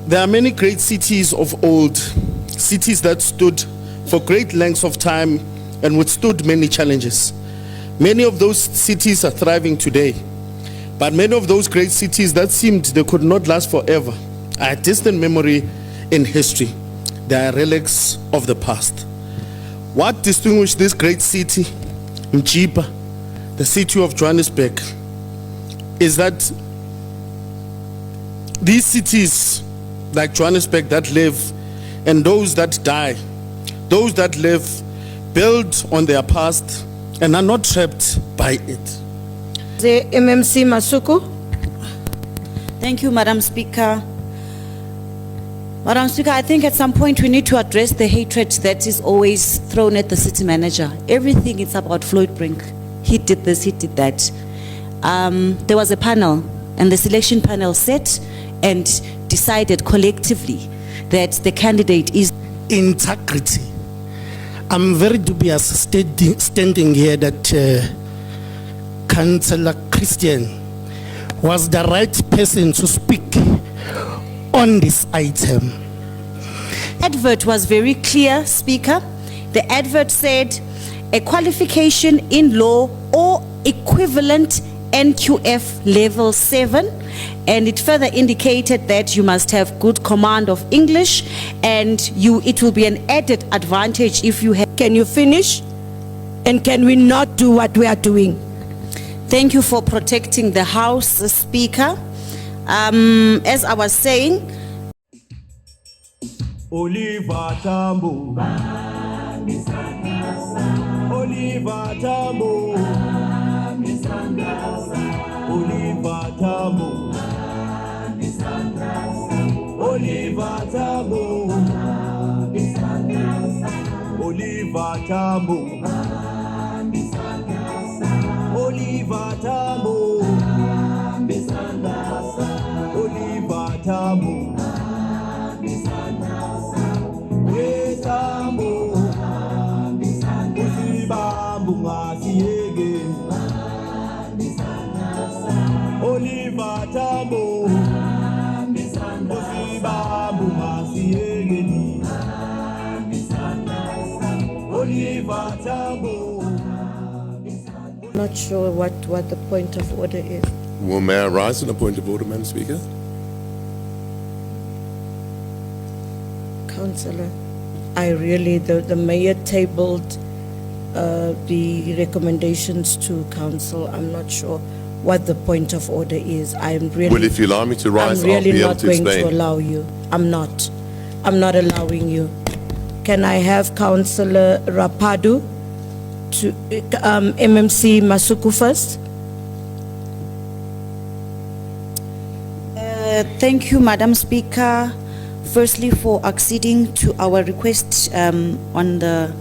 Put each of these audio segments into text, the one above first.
There are many great cities of old, cities that stood for great lengths of time and withstood many challenges. Many of those cities are thriving today, but many of those great cities that seemed they could not last forever are a distant memory in history. They are relics of the past. What distinguished this great city, Mjiba, the city of Johannesburg, is that these cities like Johannesburg that live and those that die, those that live build on their past and are not trapped by it. The MMC Masuku. Thank you, Madam Speaker. Madam Speaker, I think at some point we need to address the hatred that is always thrown at the city manager. Everything is about Floyd Brink. He did this, he did that. There was a panel, and the selection panel sat and decided collectively that the candidate is integrity. I'm very dubious standing here that Councillor Christian was the right person to speak on this item. Advert was very clear, Speaker. The advert said a qualification in law or equivalent NQF level 7, and it further indicated that you must have good command of English, and it will be an added advantage if you have. Can you finish? And can we not do what we are doing? Thank you for protecting the House, Speaker. As I was saying, Oliver Tambo, Oliver Tambo, Oliver Tambo, Oliver Tambo, Oliver Tambo, Oliver Tambo, Oliver Tambo, Tambo, Usibambu Ngasiege, Oliver Tambo, Usibambu Ngasiege, Oliver Tambo. Not sure what the point of order is. Well, may I rise on a point of order, Madam Speaker? Councillor, the mayor tabled the recommendations to council. I'm not sure what the point of order is. Well, if you allow me to rise, I'm really I'll be able not to going explain. to allow you. I'm not allowing you. Can I have Councillor Rapadu to MMC Masuku first? thank you, Madam Speaker, firstly for acceding to our request on the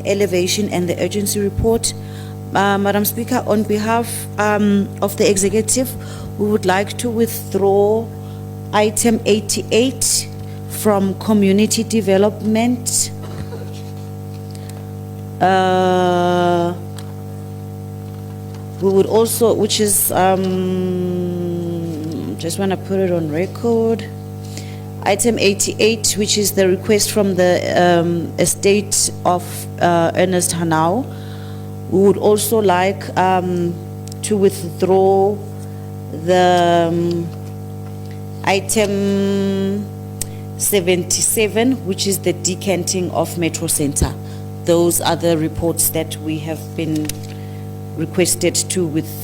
elevation and the urgency report. Madam Speaker, on behalf of the executive, we would like to withdraw item 88 from community development. We would also, which is, just want to put it on record, item 88, which is the request from the estate of Ernest Hanau. We would also like to withdraw the item 77, which is the decanting of Metro Center. Those are the reports that we have been requested to withdraw.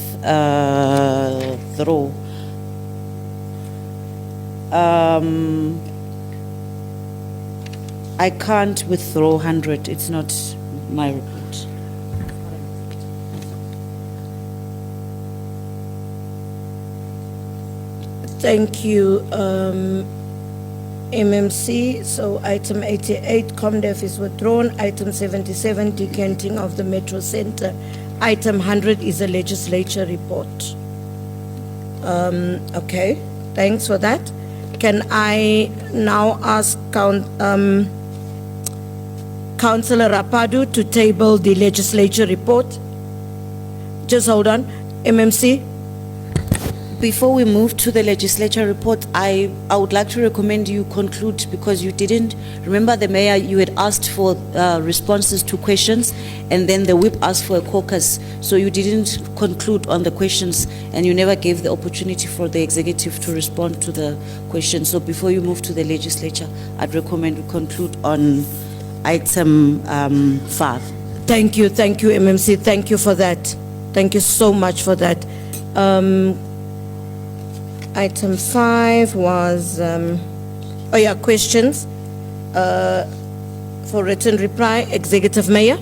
I can't withdraw 100. It's not my report. Thank you, MMC. So item 88, ComDev is withdrawn. Item 77, decanting of the Metro Center. Item 100 is a legislature report. Okay, thanks for that. Can I now ask Councillor Rapadu to table the legislature report? Just hold on. MMC? Before we move to the legislature report, I would like to recommend you conclude, because you didn't, remember the mayor, you had asked for responses to questions, and then the whip asked for a caucus, so you didn't conclude on the questions, and you never gave the opportunity for the executive to respond to the questions. So before you move to the legislature, I'd recommend you conclude on item 5. Thank you, MMC, thank you for that. Thank you so much for that. Item 5 was, questions for written reply, Executive Mayor.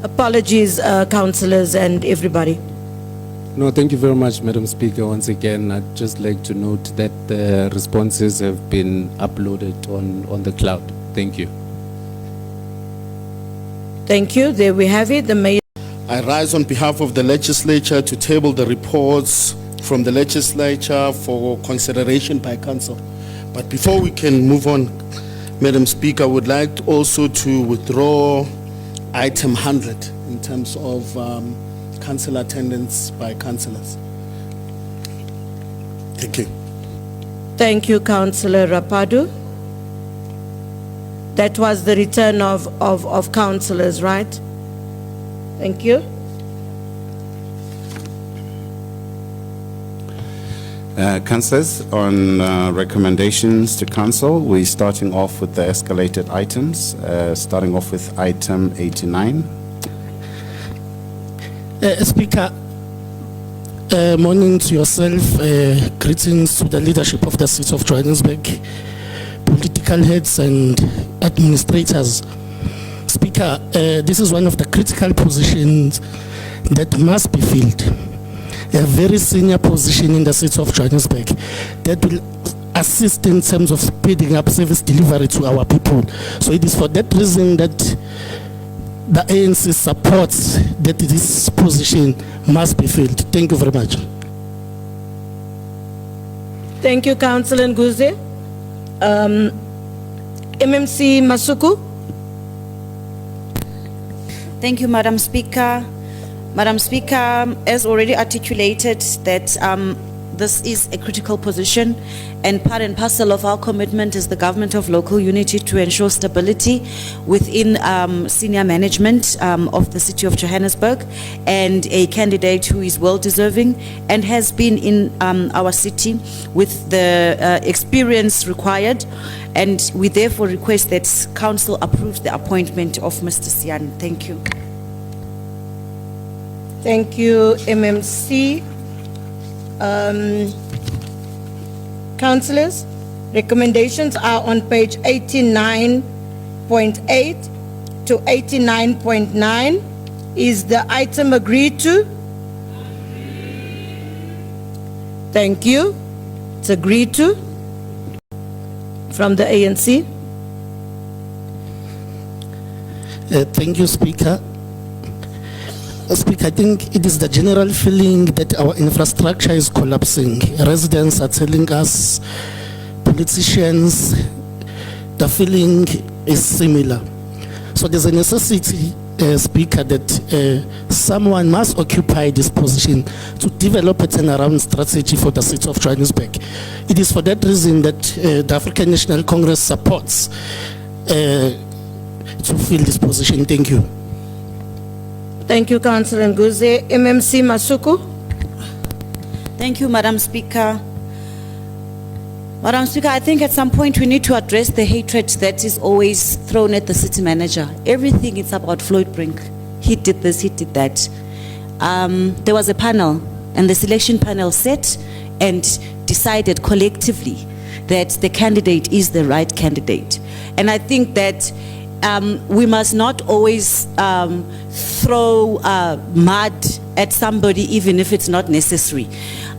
Apologies, councillors and everybody. No, thank you very much, Madam Speaker. Once again, I'd just like to note that the responses have been uploaded on the cloud. Thank you. Thank you, there we have it, the Mayor. I rise on behalf of the legislature to table the reports from the legislature for consideration by council. But before we can move on, Madam Speaker, I would like also to withdraw item 100 in terms of council attendance by councillors. Thank you. Thank you, Councillor Rapadu. That was the return of councillors, right? Thank you. Councillors, on recommendations to council, we're starting off with the escalated items, starting off with item 89. Speaker, morning to yourself, greetings to the leadership of the city of Johannesburg, political heads and administrators. Speaker, this is one of the critical positions that must be filled. A very senior position in the city of Johannesburg that will assist in terms of speeding up service delivery to our people. So it is for that reason that the ANC supports that this position must be filled. Thank you very much. Thank you, Councillor Nguze. MMC Masuku. Thank you, Madam Speaker. Madam Speaker, as already articulated, that this is a critical position, and part and parcel of our commitment is the government of local unity to ensure stability within senior management of the city of Johannesburg, and a candidate who is well deserving and has been in our city with the experience required, and we therefore request that council approves the appointment of Mr. Sian. Thank you. Thank you, MMC. Councillors, recommendations are on page 89.8 to 89.9. Is the item agreed to? Thank you. It's agreed to. From the ANC. Thank you, Speaker. Speaker, I think it is the general feeling that our infrastructure is collapsing. Residents are telling us, politicians, the feeling is similar. So there's a necessity, Speaker, that someone must occupy this position to develop a turnaround strategy for the city of Johannesburg. It is for that reason that the African National Congress supports to fill this position. Thank you. Thank you, Councillor Nguze. MMC Masuku. Thank you, Madam Speaker. Madam Speaker, I think at some point we need to address the hatred that is always thrown at the city manager. Everything is about Floyd Brink. He did this, he did that. There was a panel, and the selection panel sat and decided collectively that the candidate is the right candidate. And I think that we must not always throw mud at somebody even if it's not necessary.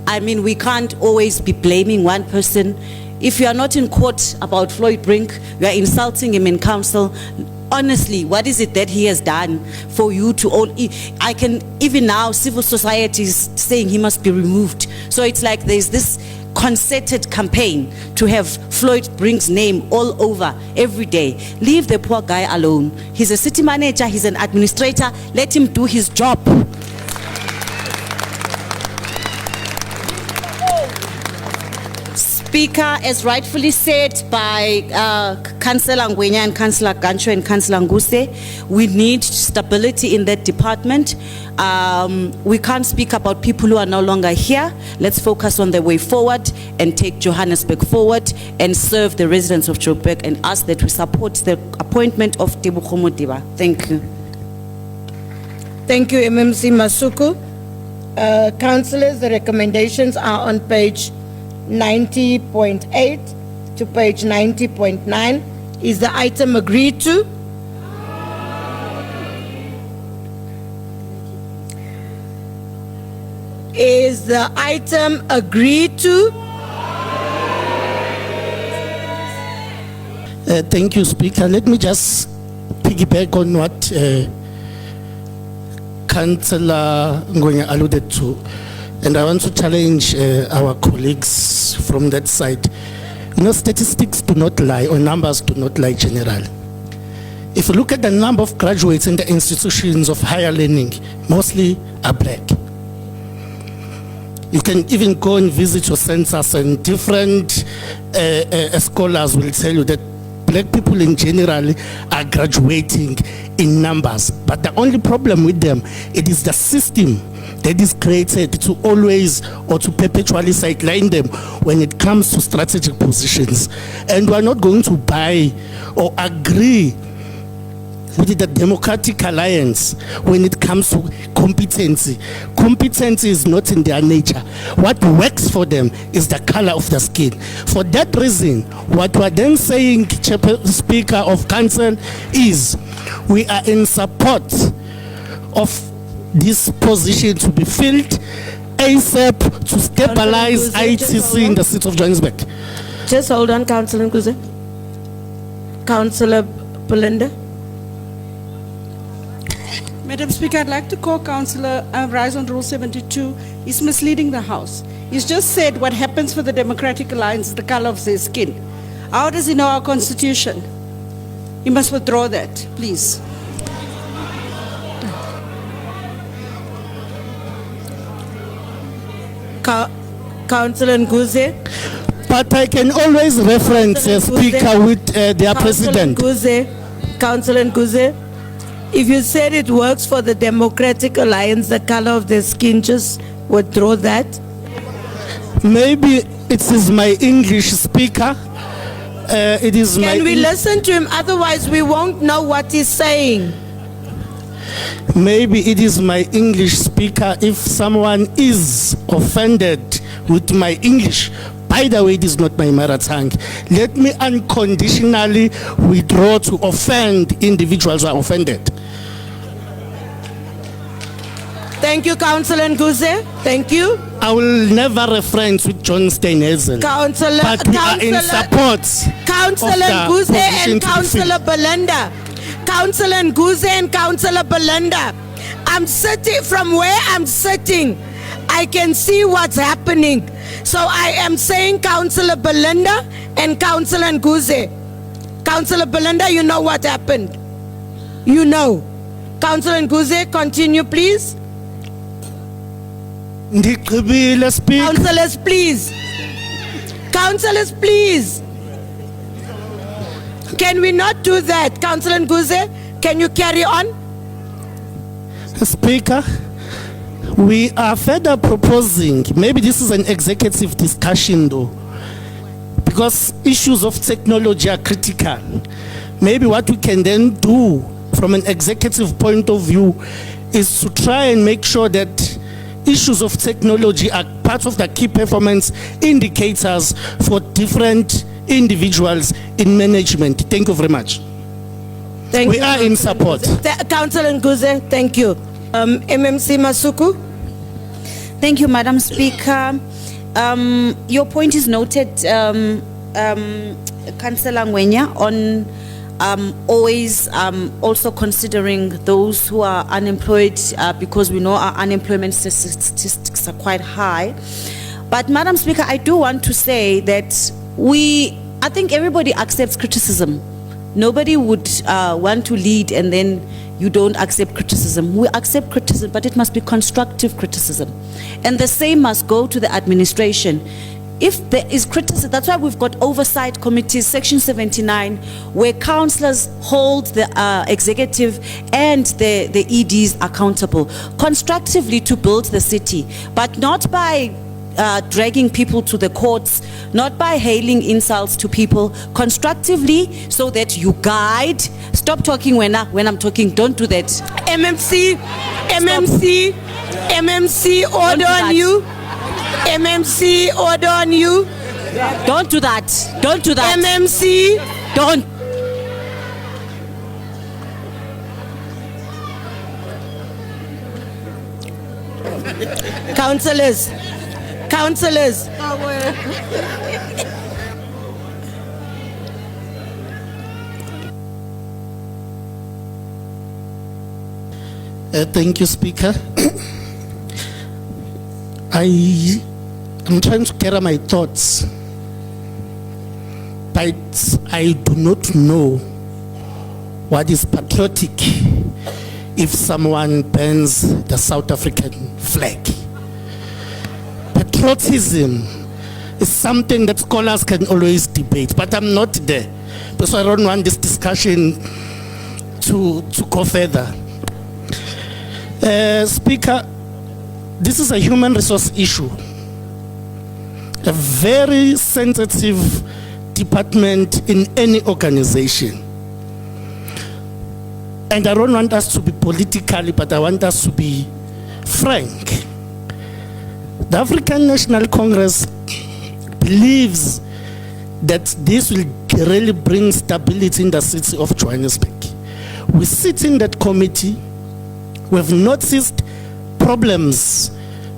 I mean, we can't always be blaming one person. If you are not in court about Floyd Brink, you are insulting him in council. Honestly, what is it that he has done for you to all? I can, even now, civil society is saying he must be removed. So it's like there's this concerted campaign to have Floyd Brink's name all over every day. Leave the poor guy alone. He's a city manager, he's an administrator. Let him do his job. Speaker, as rightfully said by Councillor Ngwenya and Councillor Gancho and Councillor Nguse, we need stability in that department. We can't speak about people who are no longer here. Let's focus on the way forward and take Johannesburg forward and serve the residents of Joburg, and ask that we support the appointment of Tebogo Modiba. Thank you. Thank you, MMC Masuku. Councillors, the recommendations are on page 90.8 to page 90.9. Is the item agreed to? Is the item agreed to? Thank you, Speaker. Let me just piggyback on what Councillor Ngwenya alluded to, and I want to challenge our colleagues from that side. You know, statistics do not lie, or numbers do not lie generally. If you look at the number of graduates in the institutions of higher learning, mostly are black. You can even go and visit your census, and different scholars will tell you that black people in general are graduating in numbers. But the only problem with them, it is the system that is created to always or to perpetually sideline them when it comes to strategic positions. And we are not going to buy or agree with the Democratic Alliance when it comes to competency. Competency is not in their nature. What works for them is the color of the skin. For that reason, what we are then saying, Speaker of Council, is we are in support of this position to be filled ASAP to stabilize ITC in the city of Johannesburg. Just hold on, Councillor Nkuze. Councillor Belinda. Madam Speaker, I'd like to call Councillor Rise on Rule 72. He's misleading the House. He's just said what happens for the Democratic Alliance is the color of their skin. How does he know our Constitution? He must withdraw that, please. Councillor Nkuze. But I can always reference Speaker with their president. Councillor Nkuze. If you said it works for the Democratic Alliance, the color of their skin, just withdraw that. Maybe it is my English, Speaker. It is my. Can we listen to him? Otherwise, we won't know what he's saying. Maybe it is my English, Speaker. If someone is offended with my English, by the way, it is not my mother tongue. Let me unconditionally withdraw to offend individuals who are offended. Thank you, Councillor Nkuze. Thank you. I will never reference with John Steinhazen. Councillor, but we are in support. Councillor Nkuze and Councillor Belinda. Councillor Nkuze and Councillor Belinda. I'm sitting from where I'm sitting. I can see what's happening. So I am saying Councillor Belinda and Councillor Nkuze. Councillor Belinda, you know what happened. You know. Councillor Nkuze, continue, please. Councillors, please. Councillors, please. Can we not do that? Councillor Nkuze, can you carry on? Speaker, we are further proposing, maybe this is an executive discussion though, because issues of technology are critical. Maybe what we can then do from an executive point of view is to try and make sure that issues of technology are part of the key performance indicators for different individuals in management. Thank you very much. We are in support. Councillor Nkuze, thank you. MMC Masuku. Thank you, Madam Speaker. Your point is noted, Councillor Ngwenya, on always also considering those who are unemployed, because we know our unemployment statistics are quite high. But Madam Speaker, I do want to say that I think everybody accepts criticism. Nobody would want to lead and then you don't accept criticism. We accept criticism, but it must be constructive criticism. And the same must go to the administration. if there is criticism, that's why we've got oversight committees, section 79, where councillors hold the executive and the EDs accountable constructively to build the city, but not by dragging people to the courts, not by hailing insults to people, constructively, so that you guide. Stop talking when I'm talking, don't do that. MMC, order on you. MMC, order on you. Don't do that, don't do that. MMC, Don't. councillors. Thank you, Speaker. I'm trying to gather my thoughts, but I do not know what is patriotic if someone burns the South African flag. Patriotism is something that scholars can always debate, but I'm not there, because I don't want this discussion to go further. Speaker, this is a human resource issue, a very sensitive department in any organization. And I don't want us to be politically, but I want us to be frank. The African National Congress believes that this will really bring stability in the city of Johannesburg. We sit in that committee. We have noticed problems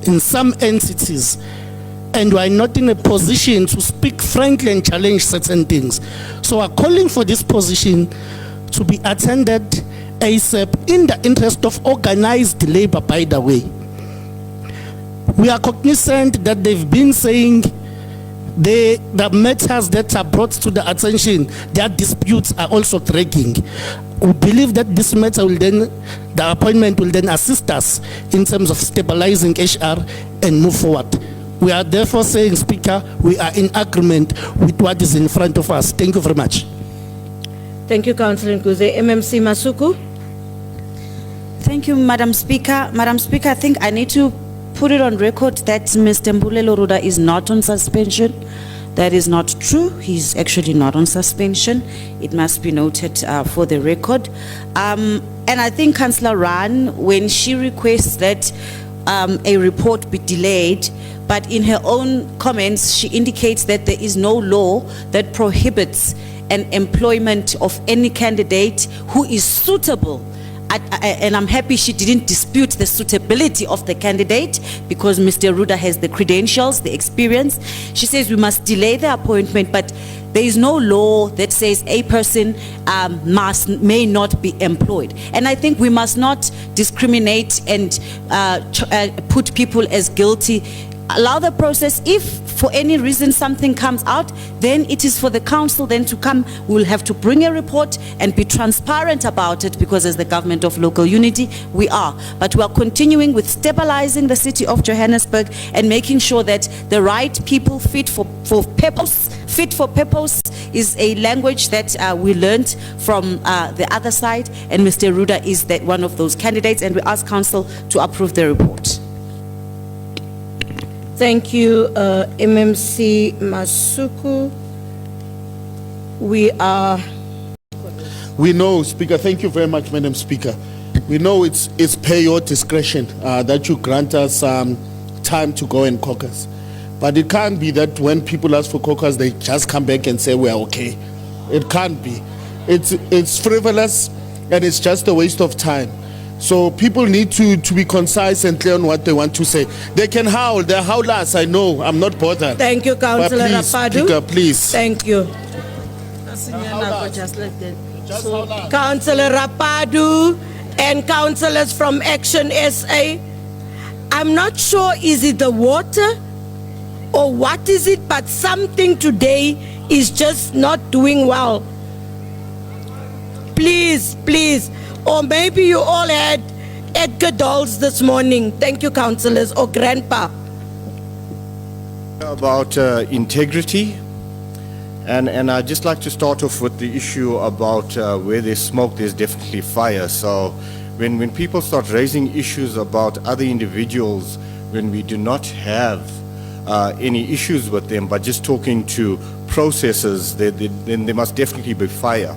in some entities, and we are not in a position to speak frankly and challenge certain things. So we are calling for this position to be attended ASAP in the interest of organized labor, by the way. We are cognizant that they've been saying the matters that are brought to the attention, their disputes are also dragging. We believe that this matter will then, the appointment will then assist us in terms of stabilizing HR and move forward. We are therefore saying, Speaker, we are in agreement with what is in front of us. Thank you very much. Thank you, Councillor Nkuze. MMC Masuku. Thank you, Madam Speaker. Madam Speaker, I think I need to put it on record that Mr. Mbulelo Ruda is not on suspension. That is not true. He's actually not on suspension. It must be noted for the record. And I think Councillor Ran, when she requests that a report be delayed, but in her own comments, she indicates that there is no law that prohibits an employment of any candidate who is suitable. And I'm happy she didn't dispute the suitability of the candidate, because Mr. Ruda has the credentials, the experience. She says we must delay the appointment, but there is no law that says a person may not be employed. And I think we must not discriminate and put people as guilty. Allow the process. If for any reason something comes out, then it is for the council then to come. We'll have to bring a report and be transparent about it, because as the government of local unity, we are. But we are continuing with stabilizing the city of Johannesburg and making sure that the right people fit for purpose. Fit for purpose is a language that we learned from the other side, and Mr. Ruda is that one of those candidates, and we ask council to approve the report. Thank you, MMC Masuku. We know, Speaker, thank you very much, Madam Speaker. We know it's per your discretion that you grant us time to go and caucus. But it can't be that when people ask for caucus, they just come back and say we're okay. It can't be. It's frivolous, and it's just a waste of time. So people need to be concise and clear on what they want to say. They can howl, they're howlers, I know, I'm not bothered. Thank you, Councillor Rapadu. Speaker, please. Thank you. Councillor Rapadu and councillors from Action SA. I'm not sure, is it the water or what is it, but something today is just not doing well. Please, please. Or maybe you all had Edgar dolls this morning. Thank you, councillors, or grandpa. About integrity, and I'd just like to start off with the issue about where there's smoke, there's definitely fire. So when people start raising issues about other individuals, when we do not have any issues with them, but just talking to processes, then there must definitely be fire.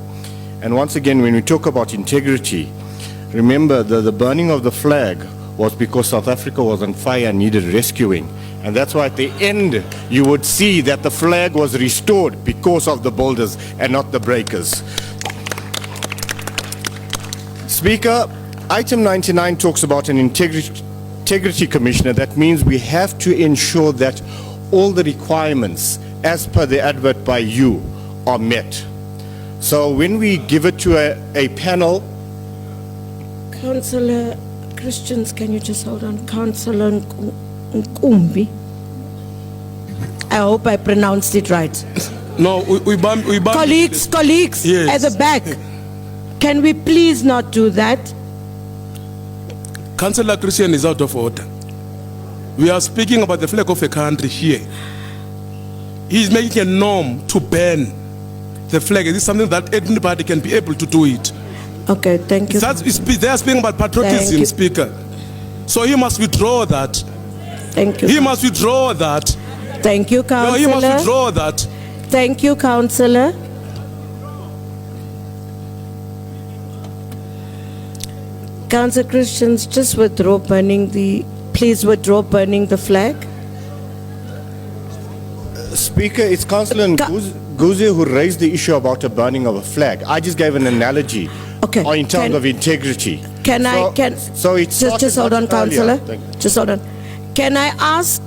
And once again, when we talk about integrity, remember the burning of the flag was because South Africa was on fire and needed rescuing. And that's why at the end, you would see that the flag was restored because of the builders and not the breakers. Speaker, item 99 talks about an integrity commissioner. That means we have to ensure that all the requirements as per the advert by you are met. So when we give it to a panel, Councillor Christians, can you just hold on? Councillor Nkumbi. I hope I pronounced it right. No, we bump. Colleagues, Yes. at the back. Can we please not do that? Councillor Christian is out of order. We are speaking about the flag of a country here. He's making a norm to ban the flag. It is something that anybody can be able to do it. Okay, thank you. They are speaking about patriotism, Thank you. Speaker. So he must withdraw that. Thank you. He must withdraw that. Thank you, No, Councillor. he must withdraw that. Thank you, Councillor. Councillor Christians, just withdraw burning the, please withdraw burning the flag. Speaker, it's Councillor Nguzi who raised the issue about the burning of a flag. I just gave an analogy in terms of integrity. So it's just hold on, Councillor. Thank you. Just hold on. Can I ask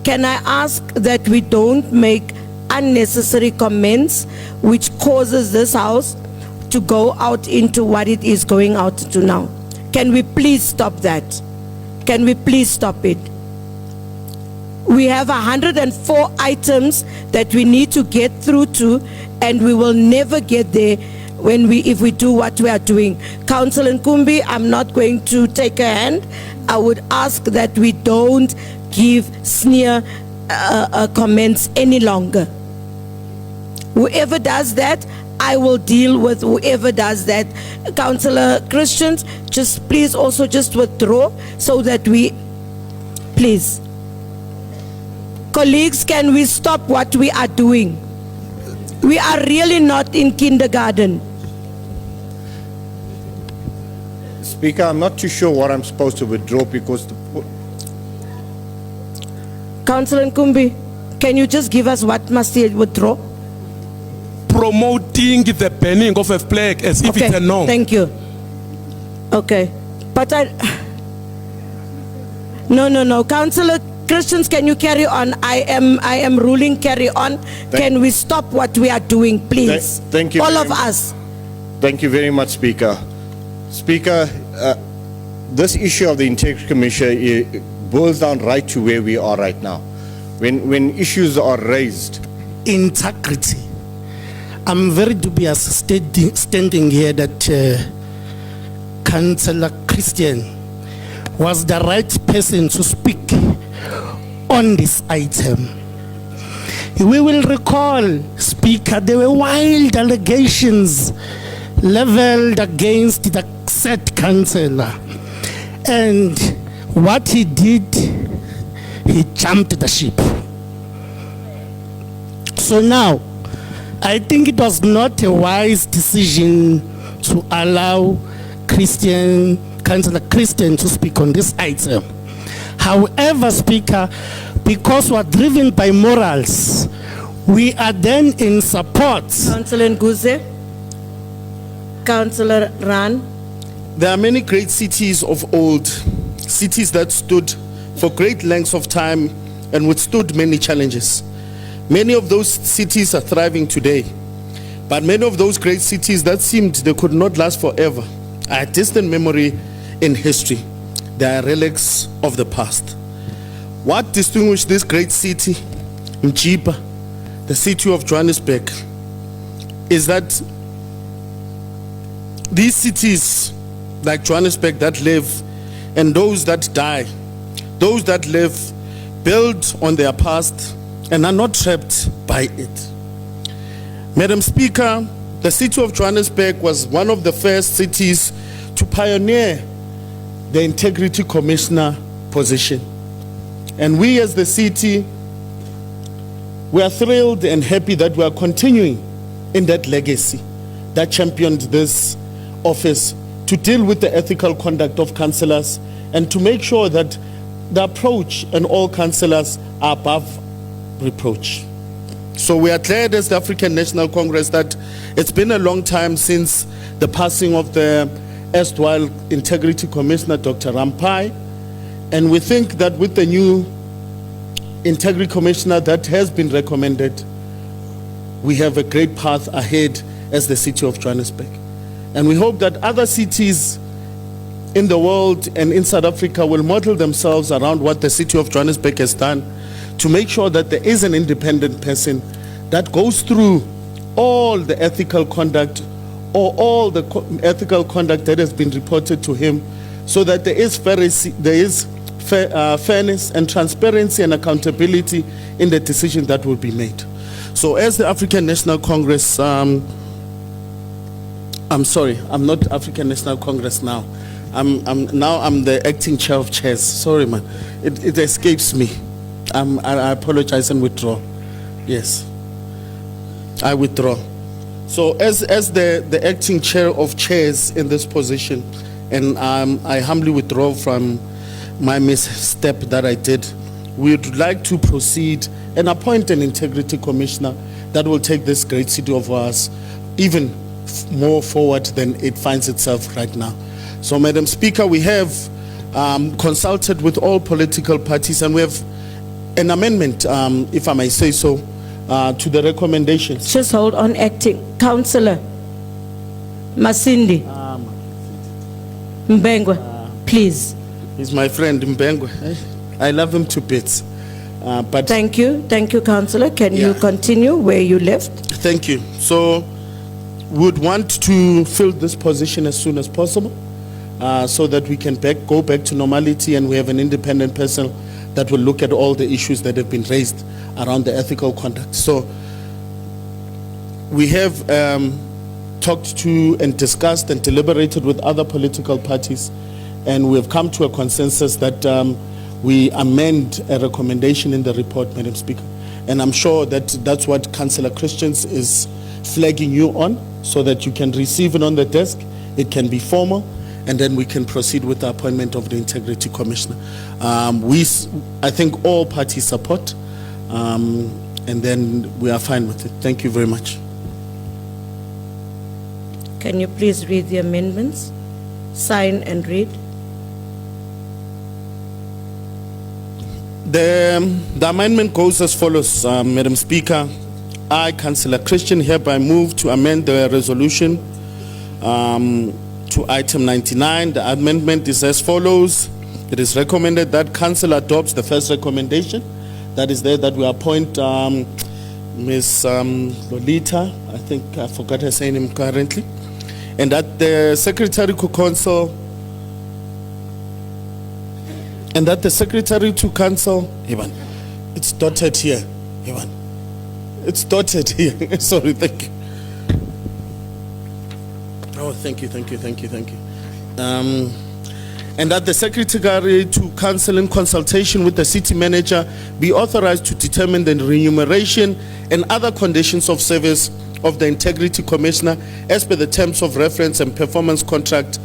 that we don't make unnecessary comments which causes this house to go out into what it is going out to now? Can we please stop that? Can we please stop it? We have 104 items that we need to get through to, and we will never get there if we do what we are doing. Councillor Nkumbi, I'm not going to take a hand. I would ask that we don't give sneer comments any longer. Whoever does that, I will deal with whoever does that. Councillor Christians, just please also just withdraw so that we, please. Colleagues, can we stop what we are doing? We are really not in kindergarten. Speaker, I'm not too sure what I'm supposed to withdraw because Councillor Nkumbi, can you just give us what must he withdraw? Promoting the banning of a flag as if it's a norm. Thank you. Okay. But No. Councillor Christians, can you carry on? I am ruling carry on. Can we stop what we are doing, please? Thank you. All of us. Thank you very much, Speaker. Speaker, this issue of the Integrity Commission boils down right to where we are right now. When issues are raised. Integrity. I'm very dubious standing here that Councillor Christian was the right person to speak on this item. We will recall, Speaker, there were wild allegations leveled against the said councillor, and what he did, he jumped the ship. So now, I think it was not a wise decision to allow Councillor Christian to speak on this item. However, Speaker, because we're driven by morals, we are then in support. Councillor Nguze, Councillor Ran. There are many great cities of old, cities that stood for great lengths of time and withstood many challenges. Many of those cities are thriving today, but many of those great cities that seemed they could not last forever are a distant memory in history. They are relics of the past. What distinguished this great city, Mjiba, the city of Johannesburg, is that these cities like Johannesburg that live and those that die, those that live build on their past and are not trapped by it. Madam Speaker, the city of Johannesburg was one of the first cities to pioneer the Integrity Commissioner position. And we as the city, we are thrilled and happy that we are continuing in that legacy that championed this office to deal with the ethical conduct of councillors and to make sure that the approach and all councillors are above reproach. So we are glad as the African National Congress that it's been a long time since the passing of the erstwhile Integrity Commissioner, Dr. Rampai, and we think that with the new Integrity Commissioner that has been recommended, we have a great path ahead as the city of Johannesburg. And we hope that other cities in the world and in South Africa will model themselves around what the city of Johannesburg has done to make sure that there is an independent person that goes through all the ethical conduct or all the ethical conduct that has been reported to him, so that there is fairness and transparency and accountability in the decision that will be made. So as the African National Congress, I'm sorry, I'm not African National Congress now. I'm the acting chair of chairs. Sorry, man, it escapes me. I apologize and withdraw. Yes, I withdraw. So as the acting chair of chairs in this position, and I humbly withdraw from my misstep that I did, we would like to proceed and appoint an integrity commissioner that will take this great city of ours even more forward than it finds itself right now. So, Madam Speaker, we have consulted with all political parties, and we have an amendment, if I may say so, to the recommendations. Just hold on, acting. Councillor Masindi Mbengwa, please. He's my friend, Mbengwa. I love him to bits. But Thank you, Councillor. Can you continue where you left? thank you. So, we would want to fill this position as soon as possible, so that we can go back to normality, and we have an independent person that will look at all the issues that have been raised around the ethical conduct. So we have talked to and discussed and deliberated with other political parties, and we have come to a consensus that we amend a recommendation in the report, Madam Speaker. And I'm sure that that's what Councillor Christians is flagging you on, so that you can receive it on the desk. It can be formal, and then we can proceed with the appointment of the Integrity Commissioner. I think all parties support, and then we are fine with it. Thank you very much. Can you please read the amendments? Sign and read. The amendment goes as follows, Madam Speaker. I, Councillor Christian, hereby move to amend the resolution to item 99. The amendment is as follows. It is recommended that Council adopts the first recommendation that is there, that we appoint Ms. Lolita, I think I forgot her name currently, and that the Secretary to Council, Ivan, it's dotted here, Ivan. It's dotted here. Sorry, thank you. Oh, thank you. And that the Secretary to Council, in consultation with the City Manager, be authorized to determine the remuneration and other conditions of service of the Integrity Commissioner as per the terms of reference and performance contract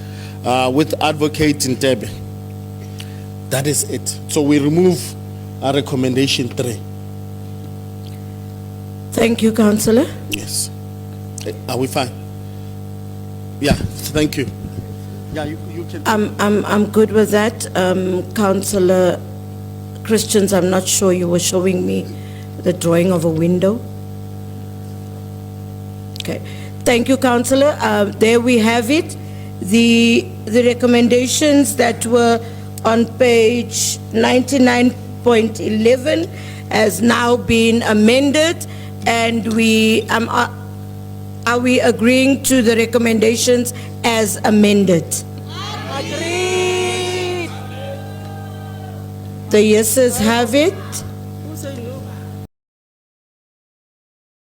with Advocate Ntebe. That is it. So we remove our recommendation 3. Thank you, Councillor. Yes. Are we fine? Yeah, thank you. Yeah, you can. I'm good with that. Councillor Christians, I'm not sure you were showing me the drawing of a window. Okay. Thank you, Councillor. There we have it. The recommendations that were on page 99.11 has now been amended, and are we agreeing to the recommendations as amended? Agreed. The yeses have it.